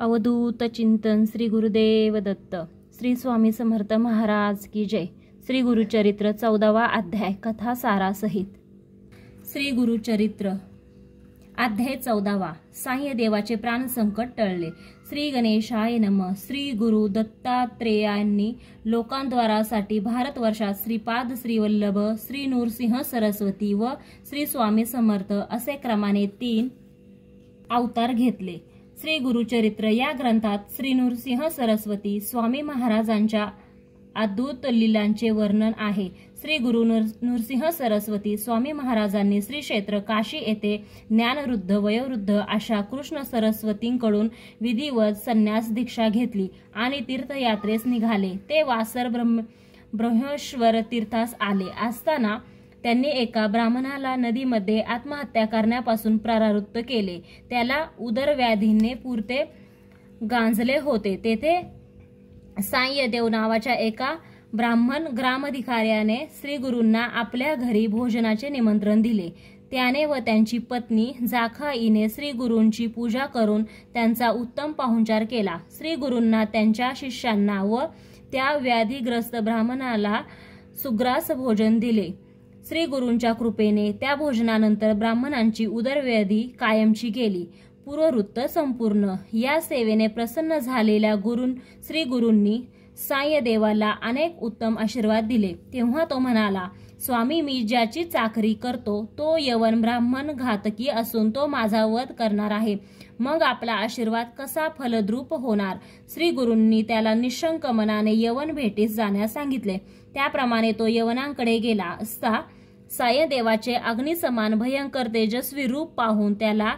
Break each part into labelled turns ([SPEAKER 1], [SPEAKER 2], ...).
[SPEAKER 1] अवधूत चिंतन श्री गुरुदेव दत्त। श्री स्वामी समर्थ महाराज की जय। श्री गुरुचरित्र 14वा अध्याय कथा सारासहित। श्री गुरुचरित्र अध्याय 14वा। साह्य देवाचे प्राण संकट टळले। श्री गणेशाय नमः। श्री गुरु दत्तात्रेयांनी लोकांद्वारासाठी भारतवर्षात श्रीपाद श्रीवल्लभ श्री नृसिंह सरस्वती व श्री स्वामी समर्थ असे क्रमाने 3 अवतार घेतले। श्री गुरुचरित्र या ग्रंथात श्री नृसिंह सरस्वती स्वामी महाराजांच्या अद्भुत लीलांचे वर्णन आहे। श्री गुरु नृसिंह सरस्वती स्वामी महाराजांनी श्री क्षेत्र काशी येथे ज्ञानवृद्ध वयोवृद्ध अशा कृष्ण सरस्वतींकडून विधिवत संन्यास दीक्षा घेतली आणि तीर्थयात्रेस निघाले। ते वासर ब्रह्मेश्वर तीर्थास आले असताना त्यांनी एका ब्राह्मणाला नदीमध्ये आत्महत्या करण्यापासून परावृत्त केले। त्याला उदरव्याधीने पुरते गांजले होते। तेथे साह्यदेव नावाच्या एका ब्राह्मण ग्रामाधिकाऱ्याने श्री गुरूंना आपल्या घरी भोजनाचे निमंत्रण दिले। त्याने व त्यांची पत्नी जाखाईने श्री गुरूंची पूजा करून त्यांचा उत्तम पाहुणचार केला। श्री गुरूंना त्यांच्या शिष्यांना व त्या व्याधीग्रस्त ब्राह्मणाला सुग्रास भोजन दिले। श्री गुरूंच्या कृपेने त्या भोजनानंतर ब्राह्मणांची उदरव्याधी कायमची गेली। पूर्ववृत्त संपूर्ण। या सेवेने प्रसन्न झालेल्या श्री गुरूंनी साह्यदेवाला अनेक उत्तम आशीर्वाद दिले। तेव्हा तो म्हणाला, स्वामी, मी ज्याची चाकरी करतो तो यवन ब्राह्मण घातकी असून तो माझा वध करणार आहे। मग आपला आशीर्वाद कसा फलद्रूप होणार? श्री गुरूंनी त्याला निशंक मनाने यवन भेटीस जाण्यास सांगितले। त्याप्रमाणे तो यवनांकडे गेला असता साह्यदेवाचे अग्निसमान भयंकर तेजस्वी रूप पाहून त्याला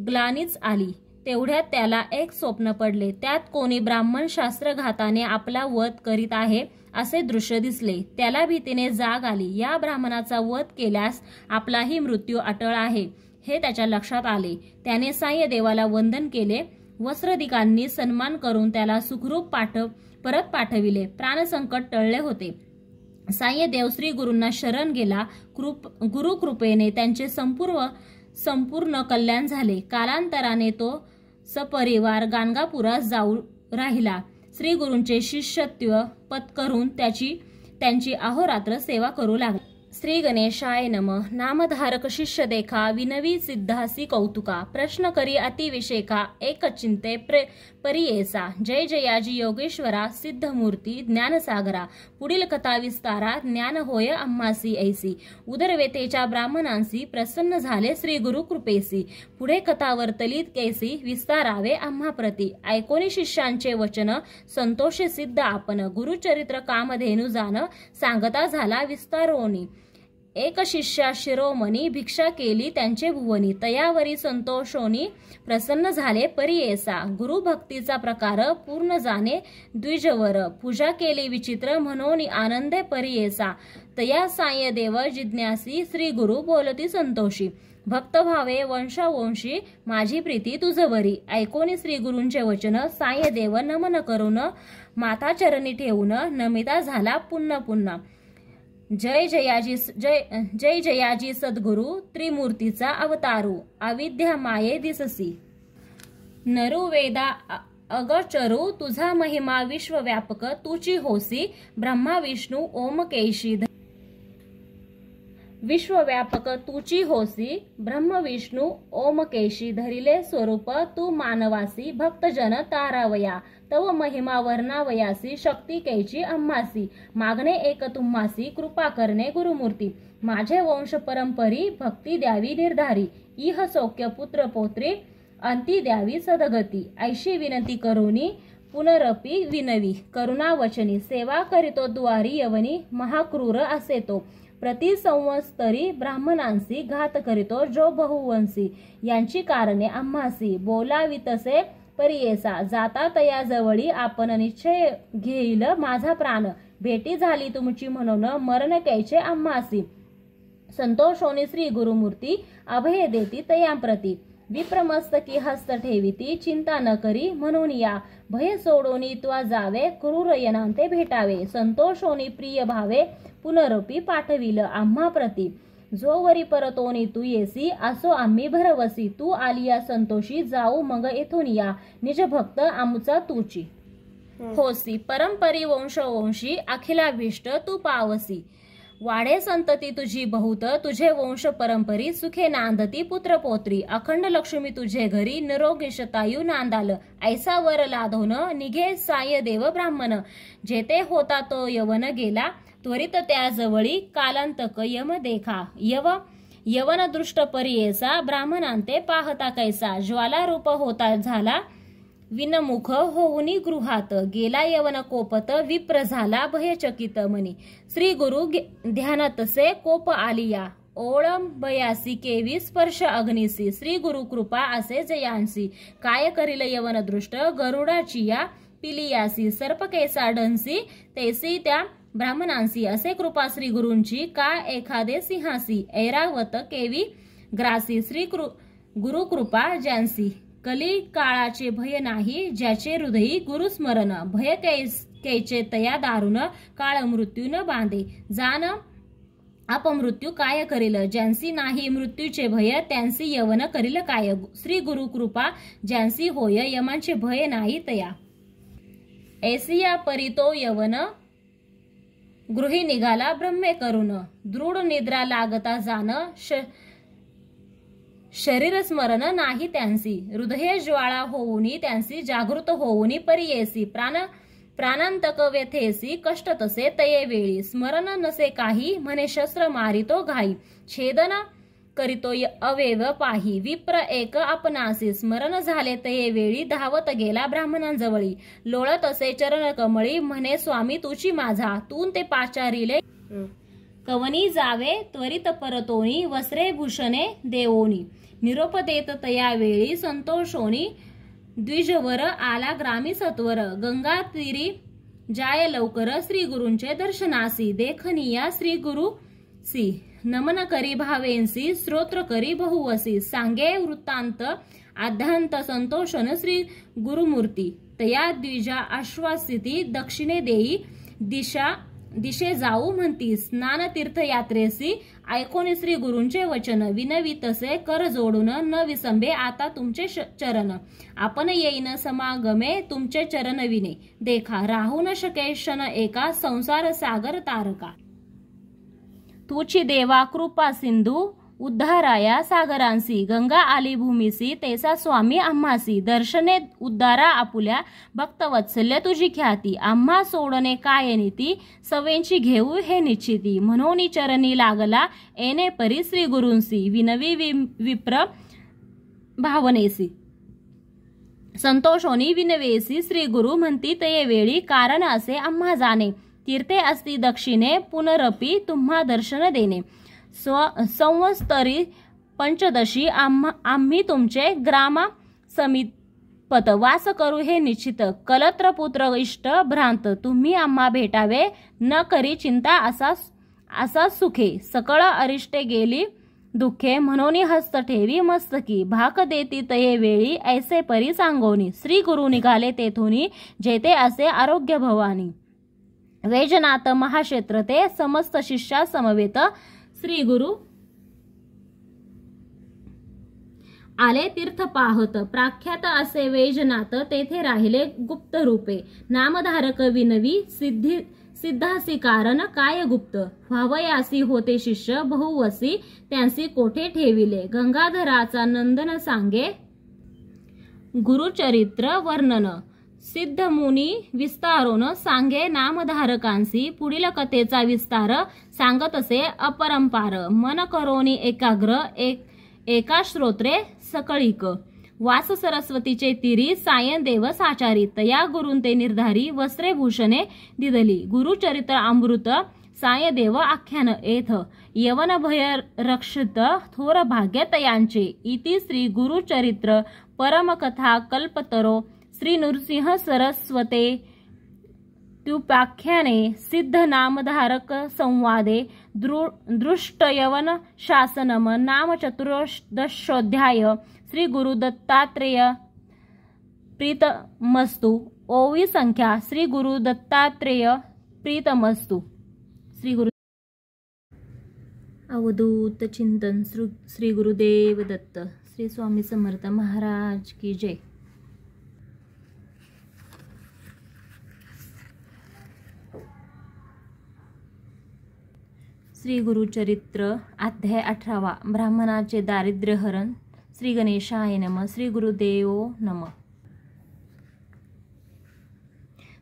[SPEAKER 1] ग्लानीच आली। तेवढ्यात त्याला एक स्वप्न पडले। त्यात कोणी ब्राह्मण शास्त्रघाताने आपला वध करीत आहे असे दृश्य दिसले। त्याला भीतीने जाग आली। या ब्राह्मणाचा वध केल्यास आपलाही मृत्यू अटळ आहे हे त्याच्या लक्षात आले। त्याने साह्यदेवाला वंदन केले। वस्त्रदिकांनी सन्मान करून त्याला सुखरूप परत पाठविले। प्राणसंकट टळले होते। साह्यदेव श्री गुरूंना शरण गेला। गुरुकृपेने त्यांचे संपूर्ण कल्याण झाले। कालांतराने तो सपरिवार गाणगापुरास जाऊ राहिला। श्री गुरूंचे शिष्यत्व पत्करून त्यांची अहोरात्र सेवा करू लागला। श्री गणेशाय नमः। नामधारक शिष्य देखा विनवी सिद्धासी कौतुका प्रश्न करी अतिविशेका एक चिंते परियेसा। जय जयाजी योगेश्वरा सिद्धमूर्ती ज्ञानसागरा। पुढील कथा विस्तारा ज्ञान होय आम्हासी ऐसी। उदरवेतेच्या ब्राह्मणांसी प्रसन्न झाले श्री गुरु कृपेसी। पुढे कथा वर्तलीत कैसी विस्तारावे आम्हा प्रती। ऐकोनी शिष्यांचे वचन संतोषे सिद्ध आपण। गुरुचरित्र कामधेनु जाण सांगता झाला विस्तारोनी। एक शिष्या शिरोमणी भिक्षा केली त्यांचे भुवनी। तयावरी संतोषोनी प्रसन्न झाले परियेसा। गुरु भक्तीचा प्रकार पूर्ण जाणे द्विजवर। पूजा केली विचित्र म्हणून आनंदे परियेसा। तया साह्यदेव जिज्ञासी श्री गुरु बोलती संतोषी। भक्त भावे वंशावंशी माझी प्रीती तुझवरी। ऐकोनी श्री गुरूंचे वचन साह्यदेव नमन करून माता चरणी ठेवून नमिता झाला पुन्हा। जय जयाजी सद्गुरु त्रिमूर्तीचा अवतारू। अविद्या माये दिससी नरु वेदा अगचरू। तुझा महिमा विश्वव्यापक तूची होसी। ब्रह्मा विष्णू ओमकेशी विश्वव्यापक तूची होसी। ब्रह्म विष्णू ओमकेशी धरिले स्वरूप तू मानवासी। भक्तजन तारावया तव महिमा वर्णावयासी। शक्ती कैची आम्हासी मागणे एक तुम्हासी। कृपा करणे गुरुमूर्ती माझे वंश परंपरी। भक्ती द्यावी निर्धारी इह सौख्य पुत्र पौत्री। अंती द्यावी सदगती ऐशी विनंती करुनी पुनरपी विनवी। करुणा वचनी सेवा करीतो द्वारी यवनी। महाक्रूर असे तो प्रति संवत्सरी ब्राह्मणांसी घात करीतो जो बहुवंशी। यांची कारणे आम्हासी बोलावी तसे परियेसा। जाता तया जवळी आपण निश्चय घेईल माझा प्राण। भेटी झाली तुमची म्हणून मरण कैचे आम्हासी। संतोषोनी श्री गुरुमूर्ती अभय देती तयांप्रती। विप्रमस्तकी हस्त ठेविती चिंता न करी म्हणून या। भय सोडोनी त्वा जावे क्रूर यनांते भेटावे। संतोषोनी प्रिय भावे पुनरपी पाठविल आम्हा प्रती। जोवरी परतोनी तू येसी असो आम्ही भरवसी तू आलिया संतोषी जाऊ मग येथून या निज भक्त आमचा तूची होसी परंपरी वंशवंशी अखिलाभिष्ट तू पावसी वाढे संतती तुझी बहुत तुझे वंश परंपरी सुखे नांदती पुत्र पोत्री अखंड लक्ष्मी तुझे घरी निरोगी शतायू नांदाल ऐसा वर लाधोन निघे साय देव ब्राह्मण जेते होता तो यवन गेला त्वरित त्या जवळी कालांतक यम देखा यवन दृष्ट परियेसा ब्राह्मणांते पाहता कैसा ज्वाला रूप होता झाला विनमुख होऊनी गृहात गेला यवन कोपत विप्र झाला भयचकित मनी श्री गुरु ध्यानतसे कोप आलिया ओळम बयासी केवी स्पर्श अग्निसी श्री गुरु कृपा असे जयांसी काय करील यवन दृष्ट गरुडाची या पिलियासी सर्प केसा डंसी तेसी त्या ब्राह्मणांसी असे कृपा श्री गुरूंची का एखादे सिंहासी ऐरावत केवी ग्रासी श्री गुरु कृपा ज्यांसी कली काळाचे भय नाही ज्याचे हृदयी गुरुस्मरण भय कैचे तया दारुण काळ मृत्यून बांधे जाण अपमृत्यू काय करील ज्यांसी नाही मृत्यूचे भय त्यांसी यवन करील काय श्री गुरु कृपा ज्यांसी होय यमांचे भय नाही तया ऐसिया परितो यवन गृही निघाला ब्रह्मे करून दृढ निद्रा लागता जाण शरीर स्मरण नाही त्यांसी हृदय ज्वाळा होऊनी त्यांसी जागृत होऊनी परियेसी प्राणांतक व्यथेसी कष्ट तसे तये वेळी स्मरण नसे काही म्हणे शस्त्र मारितो घाई छेदन करीतो अवेव पाही विप्र एक आपणासी स्मरण झाले तये वेळी धावत गेला ब्राह्मणांजवळी लोळत असे चरण कमळी म्हणे स्वामी तुची माझा तून ते पाचारिले कवनी जावे त्वरित परतोनी वस्त्रे भूषणे देवोनी निरोप देत तया वेळी संतोषोनी द्विजवर आला ग्रामी सत्वर गंगा तीरी जाय लवकर श्री गुरूंचे दर्शनासी देखनिया श्री गुरु सी नमन करी भावेंसी स्तोत्र करी बहुवसी सांगे वृत्तांत आद्यांत संतोषन श्री गुरुमूर्ती तया द्विजा आश्वासिती दक्षिणे देई दिशे जाऊ म्हणती स्नान तीर्थयात्रेसी ऐकोनी श्री गुरूंचे वचन विनवी तसे कर जोडून न विसंबे आता तुमचे चरण आपण येईन समागमे तुमचे चरण विने देखा राहू न शके क्षण एका संसार सागर तारका तुची देवा कृपा सिंधू उद्धाराया सागरांसी गंगा आली भूमीसी तेसा स्वामी आम्हासी दर्शने उद्धारा आपुल्या भक्तवत्सल्य तुझी ख्याती आम्हा सोडणे काय नीती सवेंची घेऊ हे निश्चिती म्हणून चरणी लागला येणे परी श्री गुरूंसी विनवी विप्र भावनेसी संतोषोनी विनवेसी श्री गुरु म्हणती तये वेळी कारण असे आम्हा जाणे तीर्थे असती दक्षिणे पुनरपी तुम्हा दर्शन देणे संवत्सरी पंचदशी आम्ही तुमचे ग्रामा समीपत वास करू हे निश्चित कलत्र पुत्र इष्ट भ्रांत तुम्ही आम्हा भेटावे न करी चिंता असा सुखे सकळ अरिष्टे गेली दुःखे म्हणून हस्त ठेवी मस्तकी भाक देती तये वेळी ऐसे परी सांगोनी श्री गुरु निघाले तेथुनी जेते असे आरोग्य भवानी वैजनाथ महाक्षेत्र ते समस्त शिष्या समवेत श्री गुरु आले तीर्थ पाहत प्राख्यात असे वैजनाथ तेथे राहिले गुप्त रूपे नामधारक विनवी सिद्धासी कारण काय गुप्त व्हावयासी होते शिष्य बहुवसी त्यांसी कोठे ठेविले गंगाधराचा नंदन सांगे गुरुचरित्र वर्णन सिद्ध मुनी विस्तारोन सांगे नामधारकांसी पुढील कथेचा विस्तार सांगत असे अपरंपार मन करोनी एकाग्र एका श्रोत्रे सकळीक वास सरस्वतीचे तिरी सायन देव साचारी तया गुरुंते निर्धारी वस्त्रे भूषणे दिदली गुरुचरित्र अमृत सायदेव आख्यान येथ यवन भय रक्षित थोर भाग्य तयांचे इति श्री गुरुचरित्र परमकथा कल्पतरो श्री नृसिंह सरस्वते त्युपाख्याने सिद्ध नामधारक संवादे दृष्ट यवन शासनम नाम चतुर्दशोध्याय श्री गुरु दत्तात्रेय प्रीतमस्तु ओवी संख्या श्री गुरु दत्तात्रेय प्रीतमस्तु श्री गुरु अवधूत चिंतन श्री गुरुदेव दत्त श्री स्वामी समर्थ महाराज की जय। श्री गुरुचरित्र अध्याय 18 ब्राह्मणाचे दारिद्र्यहरण। श्री गणेशाय नमः। श्री गुरुदेवो नमः।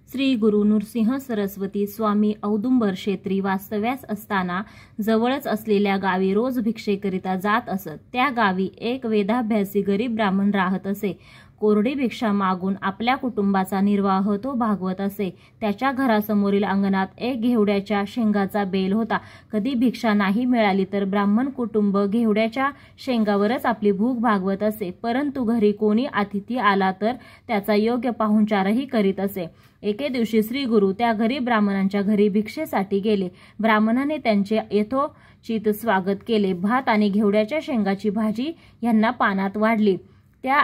[SPEAKER 1] श्री गुरु नृसिंह सरस्वती स्वामी औदुंबर क्षेत्री वास्तव्यास असताना जवळच असलेल्या गावी रोज भिक्षेकरिता जात असत। त्या गावी एक वेदाभ्यासी गरीब ब्राह्मण राहत असे। कोरडी भिक्षा मागून आपल्या कुटुंबाचा निर्वाह तो भागवत असे। त्याच्या घरासमोरील अंगणात एक घेवड्याच्या शेंगाचा बेल होता। कधी भिक्षा नाही मिळाली तर ब्राह्मण कुटुंब घेवड्याच्या शेंगावरच आपली भूक भागवत असे। परंतु घरी कोणी अतिथी आला तर त्याचा योग्य पाहुणचारही करीत असे। एके दिवशी श्री गुरु त्या गरीब ब्राह्मणांच्या घरी भिक्षेसाठी गेले। ब्राह्मणाने त्यांचे यथोचित स्वागत केले। भात आणि घेवड्याच्या शेंगाची भाजी यांना पानात वाढली। त्या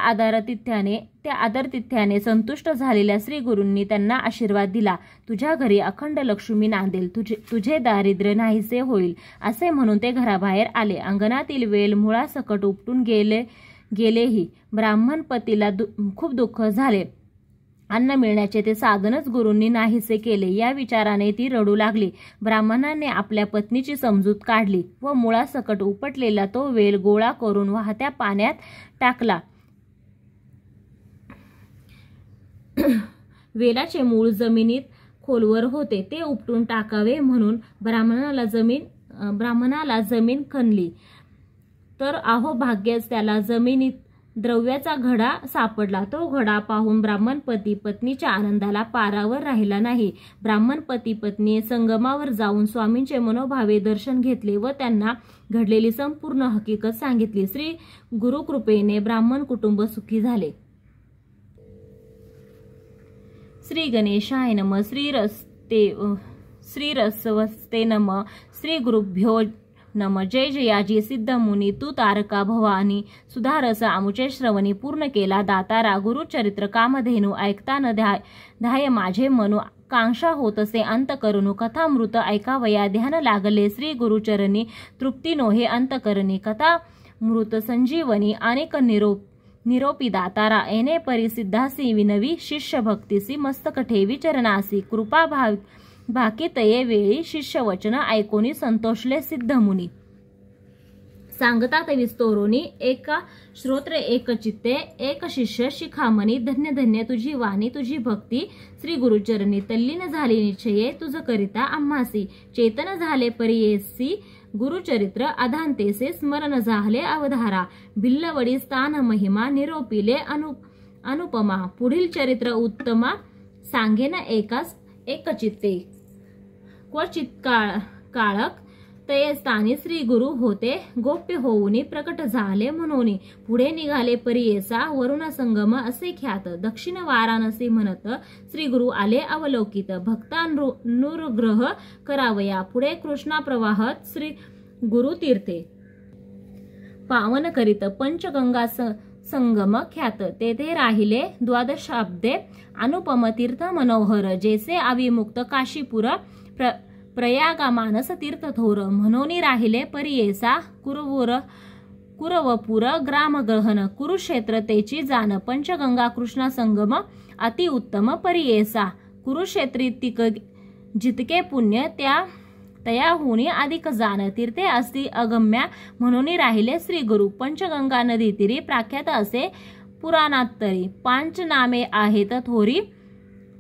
[SPEAKER 1] आदरातिथ्याने संतुष्ट झालेल्या श्री गुरूंनी त्यांना आशीर्वाद दिला। तुझ्या घरी अखंड लक्ष्मी नांदेल, तुझे दारिद्र्य नाहीसे होईल असे म्हणून ते घराबाहेर आले। अंगणातील वेल मुळासकट उपटून गेलेही। ब्राह्मण पतीला खूप दुःख झाले। अन्न मिळण्याचे ते साधनच गुरूंनी नाहीसे केले या विचाराने ती रडू लागली। ब्राह्मणाने आपल्या पत्नीची समजूत काढली व मुळासकट उपटलेला तो वेल गोळा करून वाहत्या पाण्यात टाकला। वेलाचे मूळ जमिनीत खोलवर होते, ते उपटून टाकावे म्हणून ब्राह्मणाला जमीन खणली तर अहो भाग्यच त्याला जमिनीत द्रव्याचा घडा सापडला। तो घडा पाहून ब्राह्मण पती पत्नीच्या आनंदाला पारावर राहिला नाही। ब्राह्मण पती पत्नी संगमावर जाऊन स्वामींचे मनोभावे दर्शन घेतले व त्यांना घडलेली संपूर्ण हकीकत सांगितली। श्री गुरुकृपेने ब्राह्मण कुटुंब सुखी झाले। श्री गणेशाय नमः। श्री रसवस्ते नमः। श्री गुरुभ्यो नमः। जय जयाजी सिद्ध मुनी तू तारका भवानी सुधारस आमुचे श्रवणी पूर्ण केला दातारा। गुरुचरित्र कामधेनु ऐकताना ध्याय माझे मनु कांक्षा होतसे अंत करुनु। कथामृत ऐकावया ध्यान लागले श्री गुरुचरणी तृप्ती नोहे अंत करणी। कथा मृत संजीवनी अनेक निरोपी दातारा येणे परिसिद्धासी विनवी शिष्य भक्तीसी मस्तक ठेवी चरणासी। कृपा भाकितये वेळी शिष्य वचन ऐकोनी संतोषले सिद्ध मुनी। सांगतात विस्तोरोनी एका श्रोत्रे एक चित्ते एक शिष्य शिखामणी। धन्य धन्य तुझी वाणी तुझी भक्ती श्री गुरुचरणी। तल्लीन झाली निश्चये तुझ करिता आम्हासी। चेतन झाले परियेसी गुरुचरित्र अधांतेसे स्मरण झाले अवधारा। भिल्लवडी स्थान महिमा निरोपिले अनुपमा। पुढील चरित्र उत्तमा सांगेन एक चित्ते। क्वचित काळक तये स्थानी श्री गुरु होते गोप्य होऊनी प्रकट झाले म्हणून। पुढे निघाले परियेसा वरुण संगम असे ख्यात। दक्षिण वाराणसी म्हणत श्री गुरु आले अवलोकित। भक्ता नृग्रह करावया पुढे कृष्णा प्रवाहत श्री गुरु तीर्थे। पावन करीत पंचगंगा संगम ख्यात। तेथे राहिले द्वादशाब्दे अनुपम तीर्थ मनोहर। जैसे अविमुक्त काशीपुर प्रयागा मानस तीर्थ थोर। म्हणून राहिले परियेसा कुरवपुर ग्रामग्रहण। कुरुक्षेत्र तेची जाण पंचगंगा कृष्णा संगम अति उत्तम परियेसा। कुरुक्षेत्री जितके पुण्य तयाहुनी अधिक जाण। तीर्थे असती अगम्या म्हणून राहिले श्री गुरु। पंचगंगा नदी तीरी प्रख्यात असे पुराणात तरी। 5 नामे आहेत थोरी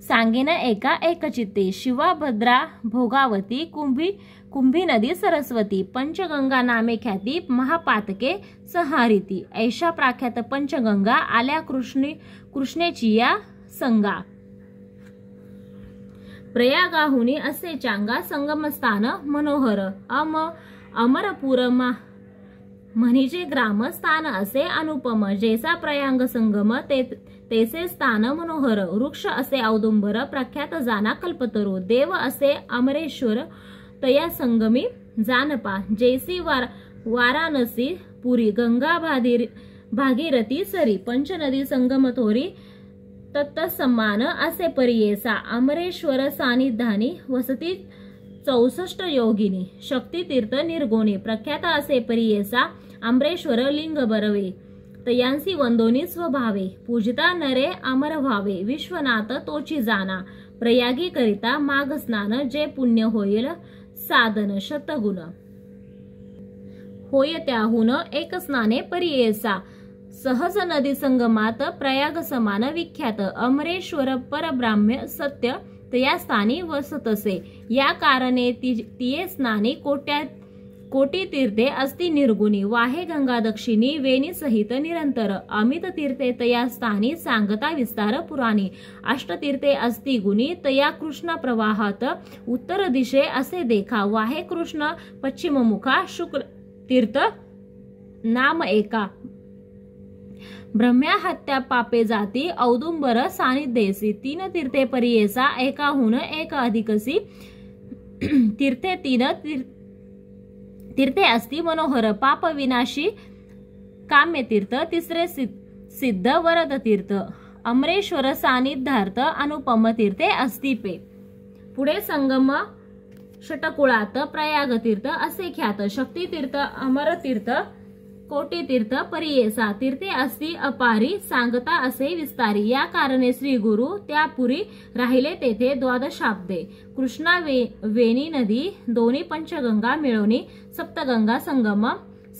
[SPEAKER 1] सांगेन एक चित्ते। शिवा भद्रा भोगावती कुंभी नदी सरस्वती। पंचगंगा नामे ख्याती महापातके सहारिती। ऐशा प्रख्यात पंचगंगा आल्या कृष्णेची या संगा। प्रयागाहुनी असे चांगा संगमस्थान मनोहर। अमरपूर म्हणीचे ग्रामस्थान असे अनुपम। जैसा प्रयांग संगम तेसे स्थान मनोहर। वृक्ष असे औदुंबर प्रख्यात जाना कल्पतरू। देव असे अमरेश्वर तया संगमी जानपा। जैसी वाराणसी पुरी गंगा भागीरथी सरी। पंचनदी संगम थोरी तत्समान असे परियेसा। अमरेश्वर सानिध्यानी वसती 64 योगिनी शक्तितीर्थ निर्गुणी प्रख्यात असे परियेसा आंबरेश्वर लिंग बरवे तयांसी वंदोनी स्वभावे पूजिता नरे अमर व्हावे विश्वनाथ तोची जाना प्रयागी करिता माघ स्नान जे पुण्य होईल साधन शतगुण होय त्याहून एक स्नाने परियेसा सहज नदी संगमात प्रयाग समान विख्यात अमरेश्वर परब्राह्म्य सत्य तया स्थानी वसतसे या कारणे तिये स्नानी कोटी तीर्थे अस्ति निर्गुणी वाहे गंगा दक्षिणी वेणी सहित निरंतर अमित तीर्थे तया स्थानी सांगता विस्तार पुराणी अष्टतीर्थे अस्ति गुणी तया कृष्ण प्रवाहात उत्तर दिशे असे देखा वाहे कृष्ण पश्चिम मुखा शुक्ल तीर्थ नाम एका ब्रह्म्या हत्या पापे जाती औदुंबर सानिध्येसी 3 तीर्थे परियेसा एकाहून एक अधिकसी तीर्थे 3 तीर्थे अस्ति मनोहर पाप विनाशी काम्य तीर्थ तिसरे सिद्ध वरद तीर्थ अमरेश्वर सानिध्यार्थ अनुपम तीर्थे अस्तिपे पुढे संगम षटकुळात प्रयाग तीर्थ असे ख्यात शक्ती तीर्थ अमर तीर्थ कोटी तीर्थ परियेसा तीर्थे अस्ति अपारी सांगता असे विस्तारी या कारणे श्री गुरु त्यापुरी राहिले तेथे द्वादशाब्दे कृष्णा वेणी नदी दोन्ही पंचगंगा मिळवणी सप्तगंगा संगम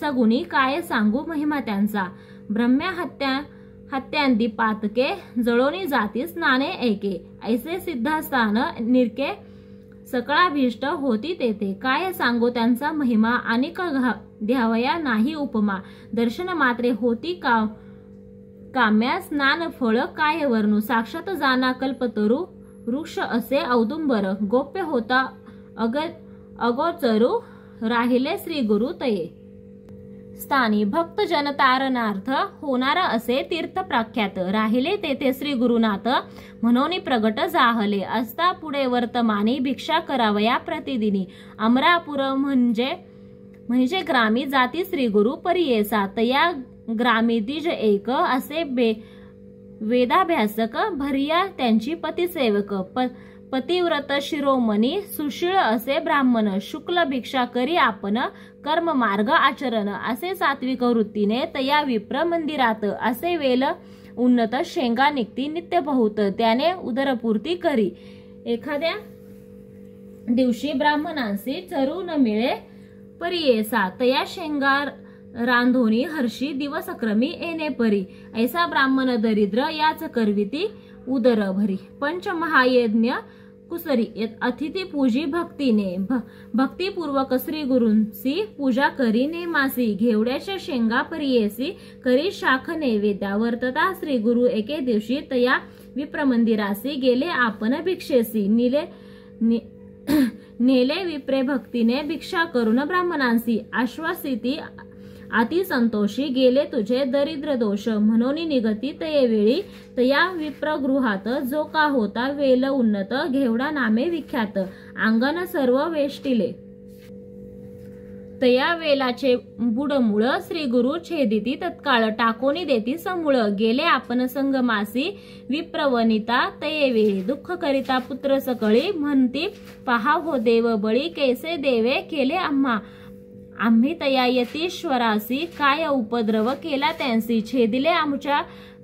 [SPEAKER 1] सगुणी काय सांगू महिमा त्यांचा ब्रह्म्या हत्यांदी पातके जळोनी जाती स्नाने ऐके ऐसे सिद्धास्थान निरके सकळाभीष्ट होती तेथे काय सांगू त्यांचा महिमा अनेक द्यावया नाही उपमा दर्शन मात्रे होती काम्या स्नान फळ काय वर्णू साक्षात जाना कल्पतरू वृक्ष असे औदुंबर गोप्य होता अगोचरू राहिले श्री गुरु तये स्थानी भक्त जनतारणार्थ होणारा असे तीर्थ प्रख्यात राहिले तेथे श्री गुरुनाथ म्हणून प्रगट जाहले असता पुढे वर्तमानी भिक्षा करावया प्रतिदिनी अमरापूर म्हणजे ग्रामी जाती श्री गुरु परियेसा तया ग्रामी द्विज एक असे वेदाभ्यासक भरिया त्यांची पतिसेवक पतिव्रत शिरोमणी सुशीळ असे ब्राह्मण शुक्ल भिक्षा करी आपण कर्म मार्ग आचरण असे सात्विक वृत्तीने तया विप्र मंदिरात असे वेल उन्नत शेंगा निघती नित्य बहुत त्याने उदरपूर्ती करी एखाद्या दिवशी ब्राह्मणांशी चरू न मिळे परियेसा तया शेंगा रांधोनी हर्षी दिवसक्रमी येणे परी ऐसा ब्राह्मण दरिद्र याच करविती उदर भरी पंचमहायज्ञ कुसरी अतिथी पूजी भक्तीने भक्तिपूर्वक श्री गुरूंची पूजा करी नेमासी घेवड्याच्या शेंगा परियेसी करी शाख नैवेद्या वर्तता श्री गुरु एके दिवशी तया विप्र मंदिरासी गेले आपण भिक्षेसी नेले विप्रे भक्तीने भिक्षा करून ब्राह्मणांसी आश्वासिती अति संतोषी गेले तुझे दरिद्र दोष म्हणून निगती तये वेळी तया विप्रगृहात जो का होता वेल उन्नत घेवडा नामे विख्यात अंगण सर्व वेष्टिले तया वेलाचे बुडमुळ श्री गुरु छेदिती तत्काळ टाकोनी देती समूळ गेले आपण संगमासी विप्रवनिता तये वेळी दुःख करिता पुत्र सकळी म्हणती पहा हो देव बळी कैसे देवे केले आम्ही तया यतीश्वरासी काय उपद्रव केला त्यांसी छेदिले आमच्या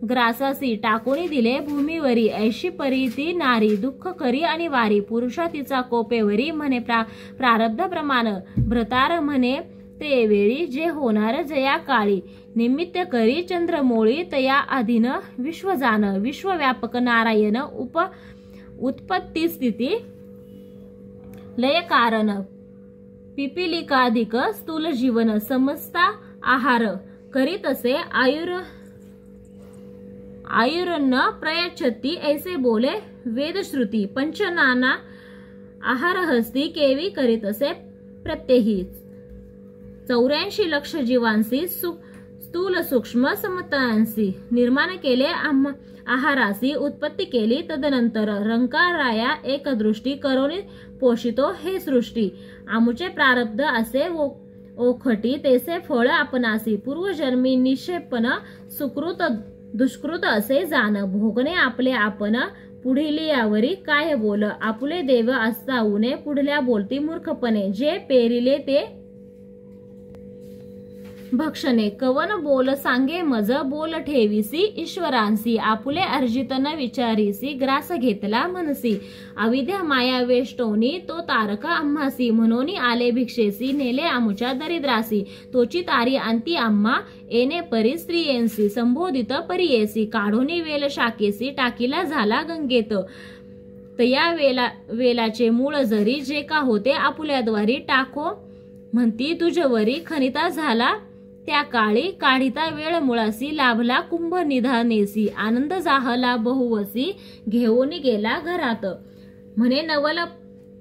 [SPEAKER 1] ग्रासासी टाकून दिले भूमीवरी ऐशी परी ती नारी दुःख करी आणि वारी पुरुषा तिचा कोपेवरी म्हणे प्रारब्ध प्रमाण भ्रतार म्हणे ते वेळी जे होणार जया काळी निमित्त करी चंद्रमोळी तया अधीन विश्वजान विश्वव्यापक नारायण उत्पत्ती स्थिती लय कारण पिपिलिकाधिक स्थूल जीवन समजता आहार करीत असे आयुर्न प्रयच्छती ऐसे बोले वेदश्रुती पंचनाना आहार हस्ती केवी करीत असे प्रत्येही 84 लक्ष जीवांसी स्थूल सूक्ष्म समतांसी निर्माण केले आहारासी उत्पत्ती केली तदनंतर रंकाराया एक दृष्टी करोनी पोषितो हे सृष्टी आमुचे प्रारब्ध असे ओखटी तेसे फळ आपणासी पूर्वजन्मी निक्षेपण सुकृत दुष्कृत असे जाण भोगणे आपले आपण पुढील यावरी काय बोल, आपुले देव असता उणे, पुढल्या बोलती मूर्खपणे, जे पेरिले ते भक्षणे, कवन बोल सांगे मज, बोल ठेवीसी ईश्वरांसी, आपुले अर्जित न विचारीसी, ग्रास घेतला मनसी, अविद्या माया वेष्टोनी, तो तारक आम्हासी, म्हणून आले भिक्षेसी, नेले आमुच्या दरिद्रासी, तोची तारी अंती आम्हा, येणे परी स्त्रियेंसी, संबोधित परियेसी, काढोनी वेल शाकेसी, टाकीला झाला गंगेत, तया वेलाचे मूळ जरी, जे का होते आपुल्याद्वारी, टाको म्हणती तुझवरी, खनिता झाला त्या काळी, काढिता वेळ मुळासी, लाभला कुंभ निधानेसी, आनंद जाहला बहुवसी, घेऊन गेला घरात, म्हणे नवल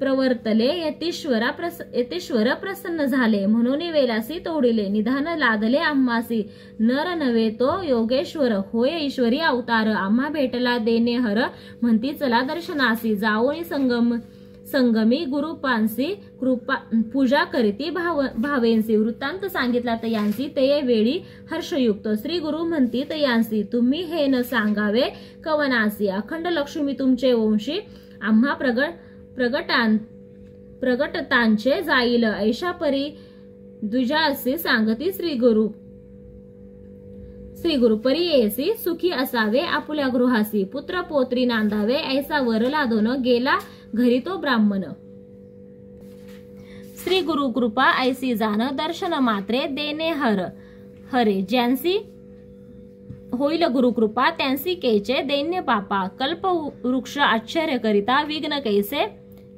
[SPEAKER 1] प्रवर्तले, यतीश्वर प्रसन्न झाले, म्हणून वेलासी तोडिले, निधान लादले आम्हासी, नर नव्हे तो योगेश्वर, होय ईश्वरी अवतार, आम्हा भेटला देणे हर, म्हणती चला दर्शनासी, जाऊन संगमी गुरुपांसी, कृपा पूजा करीती भावेंसी, वृत्तांत सांगितला तयांसी, ते वेळी हर्षयुक्त, श्री गुरु म्हणती तयांसी, तुम्ही हे न सांगावे कवनासी, अखंड लक्ष्मी तुमचे वंशी, आम्हा प्रगटतांचे जाईल, ऐशा परी द्विजासी सांगती श्री गुरु परियेसी, सुखी असावे आपुल्या गृहासी, पुत्र पोत्री नांदावे, ऐसा वर लादून गेला घरी तो ब्राह्मण, श्री गुरु कृपा ऐसी जाण, दर्शन मात्रे देणे हरे, ज्यांसी होईल गुरु कृपा, त्यांसी केचे दैन्य पापा, कल्प वृक्ष आश्चर्य करिता, विघ्न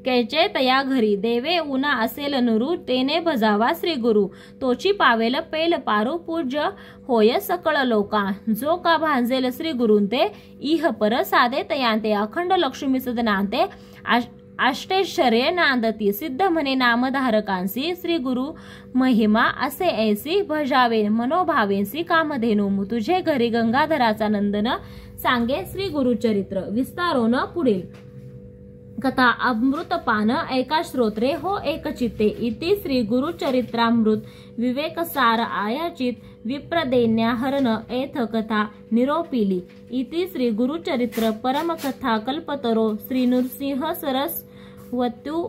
[SPEAKER 1] कैचे तया घरी, देवे उना असेल नुरू, तेने भजावा श्री गुरु, तोची पावेल पेल पारू, पूज्य होय सकळ लोका, जो का भांजेल श्री गुरुंते, इह पर साधे तयांते, अखंड लक्ष्मी सदनांते, अष्टेश्वर्ये नांदती, सिद्ध म्हणे नामधारकांसी, श्री गुरु महिमा असे ऐसी, भजावे मनोभावेंसी कामधेनू, तुझे घरी गंगाधराचा नंदन, सांगे श्री गुरुचरित्र, विस्तारोन पुढील कथा अमृतपान, ऐका श्रोत्रे हो एक चित्ते, इति श्री गुरुचरित्रामृत विवेक सार आयाचित, विप्रदैन्या हरण एथ कथा निरोपिली, इति श्री गुरुचरित्र परम कथा कल्पतरो, श्री नृसिंह सरस्वत्यू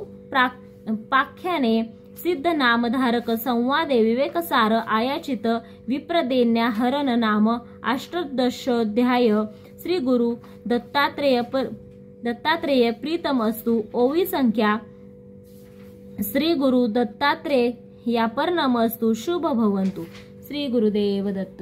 [SPEAKER 1] पाख्याने, सिद्ध नामधारक संवादे, विवेक सार आयाचित, विप्रदैन्या हरण नाम अष्टादशोध्याय, श्री गुरु दत्तात्रेय प्रीतम असतु, ओवी संख्या, श्री गुरु दत्तात्रेय या पर नमस्तु, शुभ भवंतु, श्री गुरुदेव दत्त।